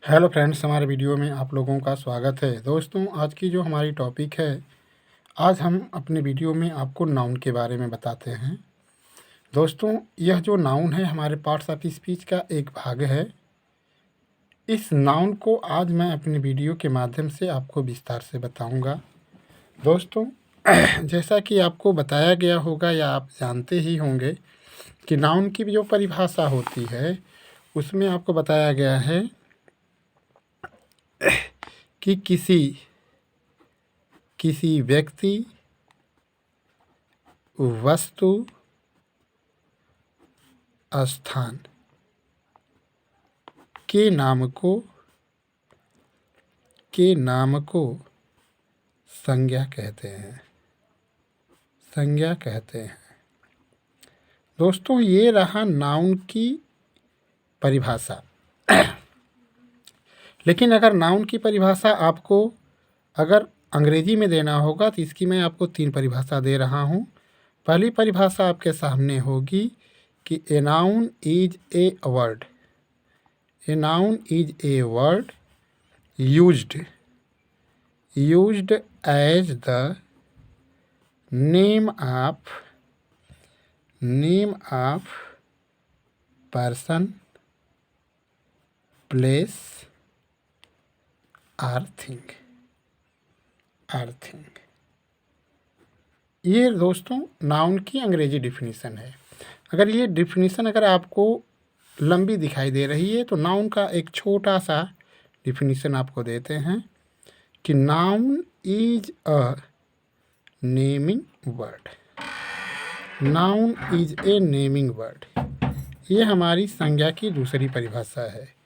Hello friends, हमारे video में आप लोगों का स्वागत है। दोस्तों, आज की जो हमारी टॉपिक है, आज हम अपने वीडियो में आपको नाउन के बारे में बताते हैं। दोस्तों, यह जो नाउन है हमारे पार्ट्स ऑफ स्पीच का एक भाग है। इस नाउन को आज मैं अपने वीडियो के माध्यम से आपको विस्तार से बताऊंगा। दोस्तों, जैसा कि आपको बताया गया होगा या आप जानते ही होंगे कि नाउन की जो परिभाषा होती है उसमें आपको बताया गया है कि किसी व्यक्ति, वस्तु, स्थान के नाम को संज्ञा कहते हैं। दोस्तों, ये रहा नाउन की परिभाषा। लेकिन अगर नाउन की परिभाषा आपको अगर अंग्रेजी में देना होगा तो इसकी मैं आपको 3 परिभाषा दे रहा हूँ। पहली परिभाषा आपके सामने होगी कि a noun is a word. A noun is a word used as the name of person, place or thing। ये दोस्तों नाउन की अंग्रेजी डिफिनीसन है। अगर ये डिफिनीसन अगर आपको लंबी दिखाई दे रही है तो नाउन का एक छोटा सा डिफिनीसन आपको देते हैं कि noun is a naming word. Noun is a naming word, ये हमारी संज्ञा की दूसरी परिभाषा है।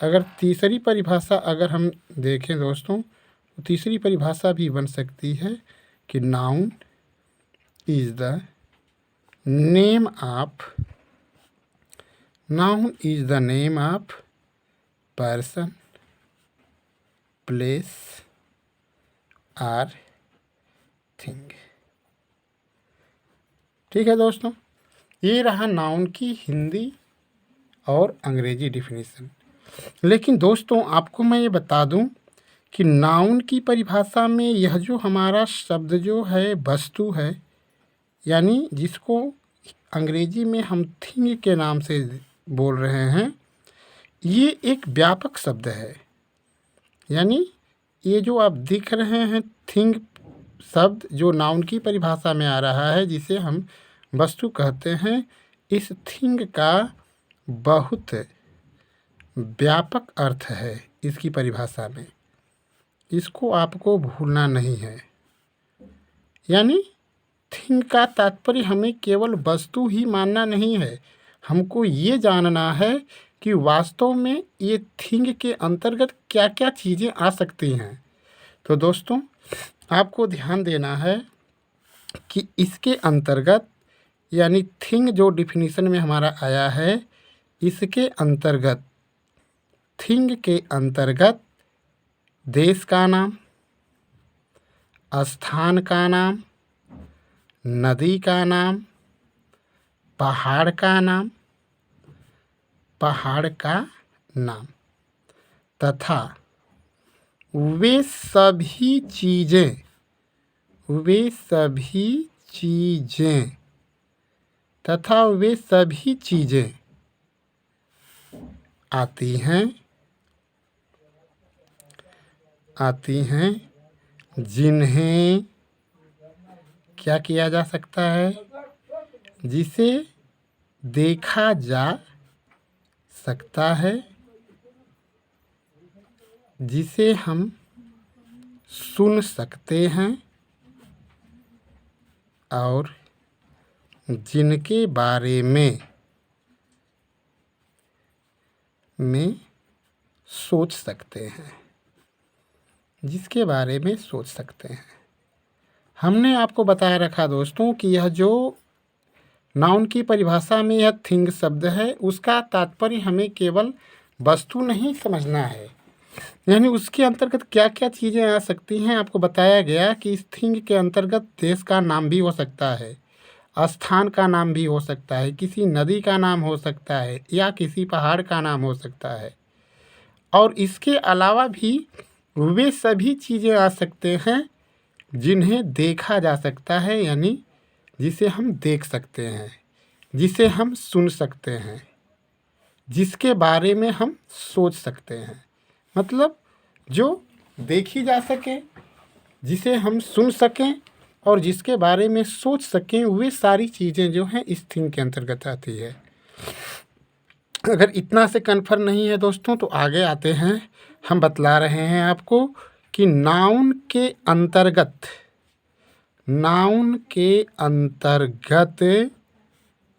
अगर तीसरी परिभाषा अगर हम देखें दोस्तों, तो तीसरी परिभाषा भी बन सकती है कि noun is the name of person, place or thing. ठीक है दोस्तों, ये रहा नाउन की हिंदी और अंग्रेजी डिफिनीसन। लेकिन दोस्तों, आपको मैं ये बता दूं कि नाउन की परिभाषा में यह जो हमारा शब्द जो है वस्तु है, यानी जिसको अंग्रेजी में हम थिंग के नाम से बोल रहे हैं, ये एक व्यापक शब्द है। यानी ये जो आप दिख रहे हैं थिंग शब्द जो नाउन की परिभाषा में आ रहा है, जिसे हम वस्तु कहते हैं, इस थिंग का बहुत व्यापक अर्थ है इसकी परिभाषा में। इसको आपको भूलना नहीं है। यानी थिंग का तात्पर्य हमें केवल वस्तु ही मानना नहीं है, हमको ये जानना है कि वास्तव में ये थिंग के अंतर्गत क्या क्या चीज़ें आ सकती हैं। तो दोस्तों, आपको ध्यान देना है कि इसके अंतर्गत, यानी थिंग जो डिफिनीशन में हमारा आया है, इसके अंतर्गत, थिंग के अंतर्गत देश का नाम, स्थान का नाम, नदी का नाम, पहाड़ का नाम तथा वे सभी चीज़ें आती हैं जिन्हें क्या किया जा सकता है, जिसे देखा जा सकता है, जिसे हम सुन सकते हैं और जिनके बारे में सोच सकते हैं, जिसके बारे में सोच सकते हैं। हमने आपको बताया रखा दोस्तों कि यह जो नाउन की परिभाषा में यह थिंग शब्द है, उसका तात्पर्य हमें केवल वस्तु नहीं समझना है, यानी उसके अंतर्गत क्या क्या चीज़ें आ सकती हैं। आपको बताया गया कि इस थिंग के अंतर्गत देश का नाम भी हो सकता है, स्थान का नाम भी हो सकता है, किसी नदी का नाम हो सकता है, या किसी पहाड़ का नाम हो सकता है, और इसके अलावा भी वे सभी चीज़ें आ सकते हैं जिन्हें देखा जा सकता है, यानी जिसे हम देख सकते हैं, जिसे हम सुन सकते हैं, जिसके बारे में हम सोच सकते हैं। मतलब जो देखी जा सके, जिसे हम सुन सकें और जिसके बारे में सोच सकें, वे सारी चीज़ें जो हैं इस थिंग के अंतर्गत आती है। अगर इतना से कन्फर्म नहीं है दोस्तों तो आगे आते हैं। हम बतला रहे हैं आपको कि नाउन के अंतर्गत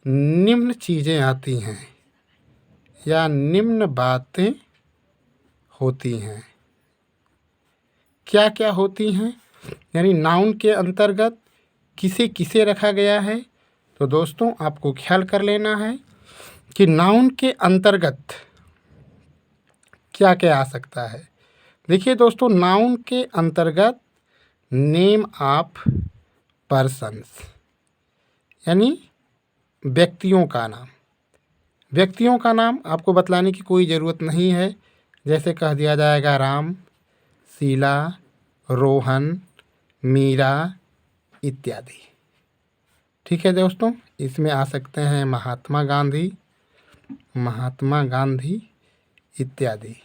निम्न चीज़ें आती हैं या निम्न बातें होती हैं। क्या क्या होती हैं? यानी नाउन के अंतर्गत किसे किसे रखा गया है। तो दोस्तों आपको ख्याल कर लेना है कि नाउन के अंतर्गत क्या क्या आ सकता है। देखिए दोस्तों, नाउन के अंतर्गत नेम ऑफ पर्सन्स यानी व्यक्तियों का नाम। व्यक्तियों का नाम आपको बतलाने की कोई ज़रूरत नहीं है। जैसे कह दिया जाएगा राम, शीला, रोहन, मीरा इत्यादि। ठीक है दोस्तों, इसमें आ सकते हैं महात्मा गांधी इत्यादि।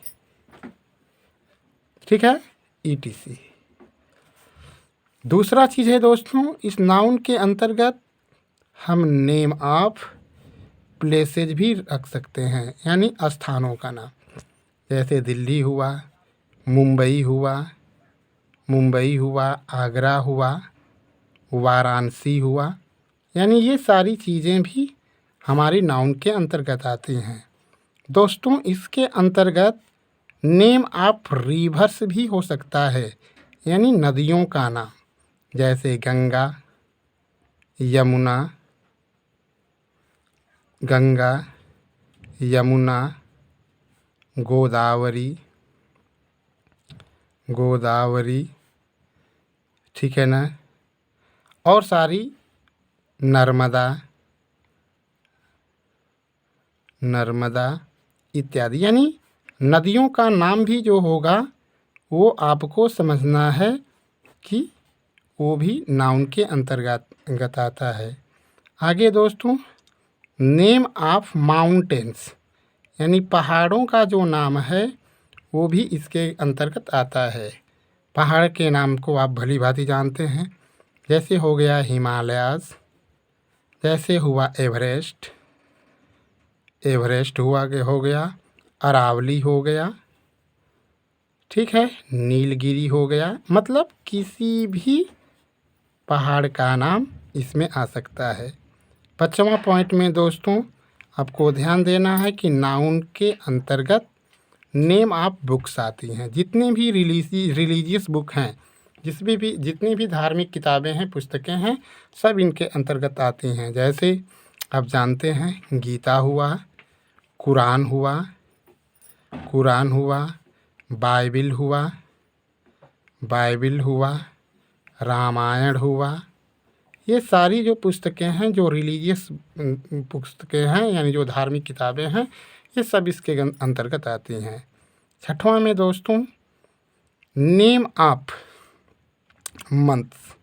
ठीक है, ETC। दूसरा चीज़ है दोस्तों, इस नाउन के अंतर्गत हम नेम ऑफ प्लेसेज भी रख सकते हैं, यानी स्थानों का नाम। जैसे दिल्ली हुआ, मुंबई हुआ, आगरा हुआ, वाराणसी हुआ, यानी ये सारी चीज़ें भी हमारी नाउन के अंतर्गत आती हैं। दोस्तों इसके अंतर्गत नेम ऑफ रिवर्स भी हो सकता है, यानी नदियों का नाम। जैसे गंगा, यमुना, गोदावरी, ठीक है ना, और सारी नर्मदा इत्यादि। यानी नदियों का नाम भी जो होगा वो आपको समझना है कि वो भी नाउन के अंतर्गत आता है। आगे दोस्तों, नेम ऑफ माउंटेन्स यानी पहाड़ों का जो नाम है वो भी इसके अंतर्गत आता है। पहाड़ के नाम को आप भली भांति जानते हैं। जैसे हो गया हिमालयाज़, जैसे हुआ एवरेस्ट हो गया, अरावली हो गया, ठीक है, नीलगिरी हो गया। मतलब किसी भी पहाड़ का नाम इसमें आ सकता है। 5वां पॉइंट में दोस्तों आपको ध्यान देना है कि नाउन के अंतर्गत नेम ऑफ बुक्स आती हैं। जितनी भी रिलीजियस बुक हैं, जितनी भी धार्मिक किताबें हैं, पुस्तकें हैं, सब इनके अंतर्गत आती हैं। जैसे आप जानते हैं गीता हुआ, कुरान हुआ, बाइबिल हुआ, रामायण हुआ। ये सारी जो पुस्तकें हैं, जो रिलीजियस पुस्तकें हैं, यानी जो धार्मिक किताबें हैं, ये सब इसके अंतर्गत आती हैं। 6वां में दोस्तों नेम ऑफ मंथ्स,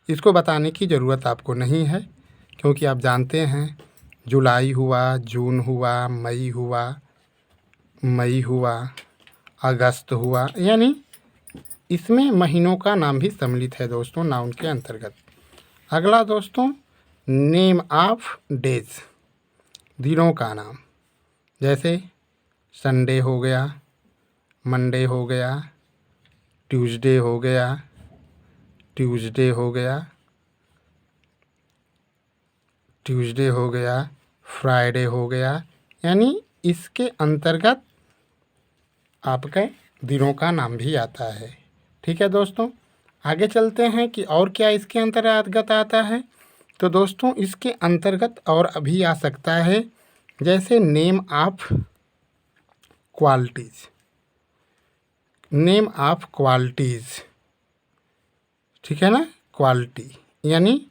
इसको बताने की ज़रूरत आपको नहीं है, क्योंकि आप जानते हैं जुलाई हुआ, जून हुआ, मई हुआ, अगस्त हुआ, यानी इसमें महीनों का नाम भी सम्मिलित है दोस्तों नाउन के अंतर्गत। अगला दोस्तों नेम ऑफ डेज, दिनों का नाम। जैसे संडे हो गया, मंडे हो गया, ट्यूसडे हो गया, फ्राइडे हो गया, यानी इसके अंतर्गत आपके दिनों का नाम भी आता है। ठीक है दोस्तों, आगे चलते हैं कि और क्या इसके अंतर्गत आता है। तो दोस्तों इसके अंतर्गत और अभी आ सकता है, जैसे नेम ऑफ क्वालिटीज़, ठीक है ना, क्वालिटी यानी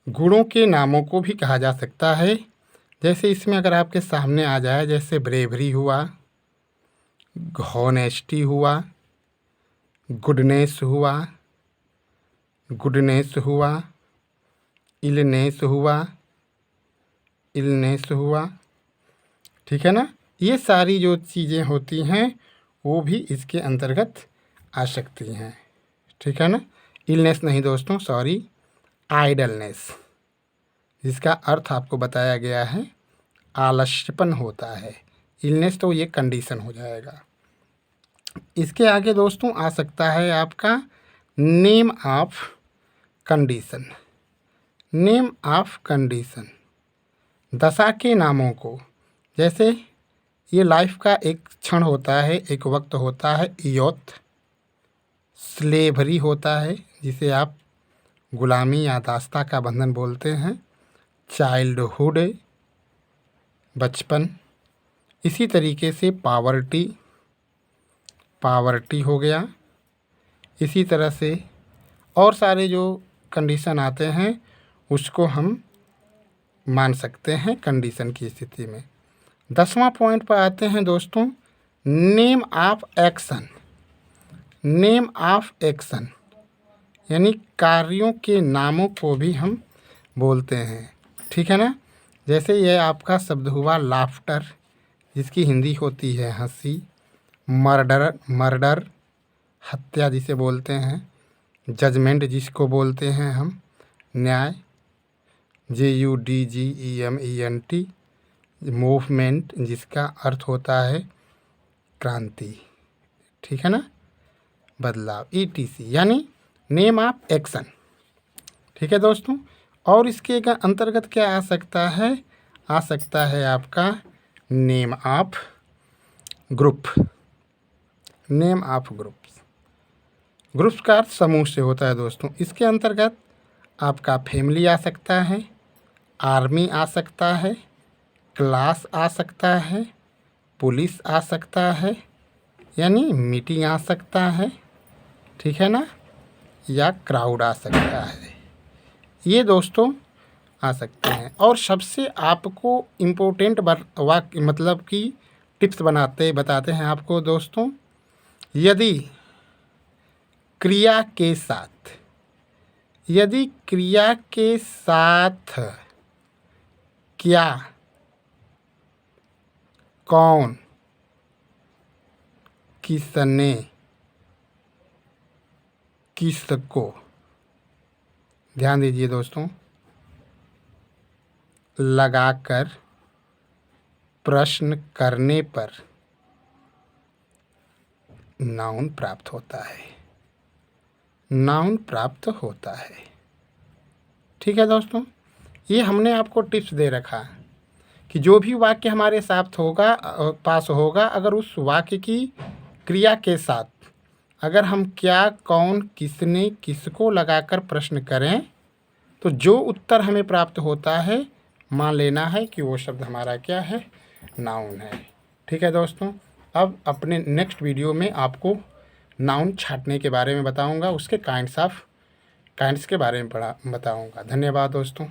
गुणों के नामों को भी कहा जा सकता है। जैसे इसमें अगर आपके सामने आ जाए, जैसे ब्रेवरी हुआ, हॉनेस्टी हुआ, गुडनेस हुआ, गुडनेस हुआ, इलनेस हुआ, इलनेस हुआ। ठीक है ना। ये सारी जो चीज़ें होती हैं वो भी इसके अंतर्गत आ सकती हैं। ठीक है ना। इलनेस नहीं दोस्तों, सॉरी, आइडलनेस, जिसका अर्थ आपको बताया गया है आलस्यपन होता है। इलनेस तो ये कंडीशन हो जाएगा। इसके आगे दोस्तों आ सकता है आपका name of condition. Name of condition, दशा के नामों को, जैसे ये लाइफ का एक क्षण होता है, एक वक्त होता है, यूथ, स्लेवरी होता है जिसे आप गुलामी या दास्ता का बंधन बोलते हैं, चाइल्डहुड, बचपन। इसी तरीके से पावर्टी, पावर्टी हो गया। इसी तरह से और सारे जो कंडीशन आते हैं उसको हम मान सकते हैं कंडीशन की स्थिति में। 10वां पॉइंट पर आते हैं दोस्तों, name of action. Name of action यानी कार्यों के नामों को भी हम बोलते हैं। ठीक है ना। जैसे ये आपका शब्द हुआ लाफ्टर, जिसकी हिंदी होती है हंसी। मर्डर, मर्डर हत्या जिसे बोलते हैं। जजमेंट जिसको बोलते हैं हम न्याय। JUDGEMENT मूवमेंट, जिसका अर्थ होता है क्रांति। ठीक है ना, बदलाव, ETC यानी नेम ऑफ एक्शन। ठीक है दोस्तों। और इसके अंतर्गत क्या आ सकता है, आ सकता है आपका name of group. Name of groups, groups का अर्थ समूह से होता है दोस्तों। इसके अंतर्गत आपका फैमिली आ सकता है, आर्मी आ सकता है, क्लास आ सकता है, पुलिस आ सकता है, यानी मीटिंग आ सकता है। ठीक है ना, या क्राउड आ सकता है। ये दोस्तों आ सकते हैं। और सबसे आपको इम्पोर्टेंट वाक्य मतलब कि टिप्स बताते हैं आपको दोस्तों, यदि क्रिया के साथ, यदि क्रिया के साथ क्या, कौन, किसने, किसको, ध्यान दीजिए दोस्तों, लगाकर प्रश्न करने पर नाउन प्राप्त होता है। नाउन प्राप्त होता है। ठीक है दोस्तों। ये हमने आपको टिप्स दे रखा कि जो भी वाक्य हमारे साथ होगा, पास होगा, अगर उस वाक्य की क्रिया के साथ अगर हम क्या, कौन, किसने, किसको लगाकर प्रश्न करें तो जो उत्तर हमें प्राप्त होता है मान लेना है कि वो शब्द हमारा क्या है, नाउन है। ठीक है दोस्तों। अब अपने नेक्स्ट वीडियो में आपको नाउन छाँटने के बारे में बताऊंगा, उसके काइंड्स के बारे में बताऊंगा। धन्यवाद दोस्तों।